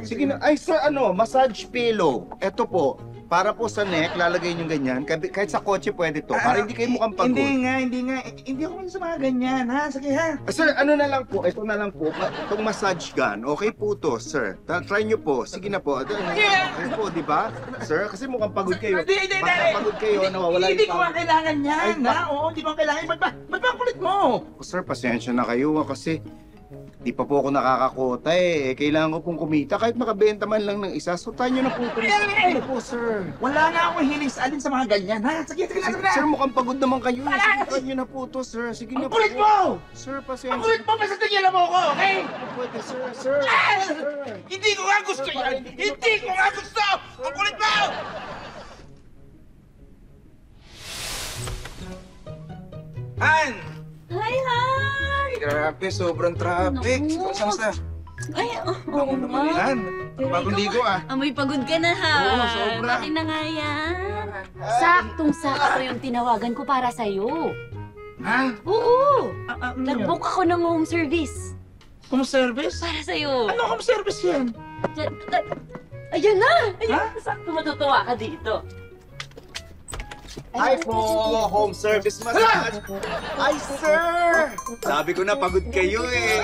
Sige na. Ay, sir, massage pillow. Ito po, para po sa neck, lalagay nyo ganyan. Kahit sa kotse pwede to. Para hindi kayo mukhang pagod. Hindi nga. Hindi ako sa mga ganyan, ha? Sige, ha? Sir, ano na lang po, ito na lang po, itong massage gun, okay po to, sir. Try nyo po, sige na po. Okay po, di ba? Sir, kasi mukhang pagod kayo. Hindi. Baka pagod kayo, nawawala Hindi yung ko nga kailangan yan, ha? Oo, hindi ko nga kailangan. Ba't ba ang kulit mo? Sir, pasensya na kayo kasi di pa po ako nakakakota eh. Kailangan ko pong kumita kahit makabenta man lang ng isa. So, tayo na po ito. Ano po, sir? Wala nga akong hiling sa alin sa mga ganyan, ha? Sige na. Sir, mukhang pagod naman kayo. Sige, tayo na po ito, sir. Sige na Ang po. kulit mo! Sir, pasensya. Ang kulit mo, basta tingnan mo ako, okay? Pwede, sir. Sir. Hindi ko nga gusto yan! Hindi ko nga gusto! Ang kulit mo! Han! Hi, hi! Grabe, sobrang traffic. Naku. Saan? Ay, oo nga. Han, bagong ligo ah. Amoy pagod ka na ha. Oo, sobra. Akin na nga yan. Saktong-sakto yung tinawagan ko para sa'yo. Ha? Oo! Ano Nag-book ako ng home service. Home service? Para sa'yo. Ano home service yan? Ayan na! Ayan, sakto matutuwa ka dito. Hi po, home service massage. Ay, sir! Sabi ko na pagod kayo eh.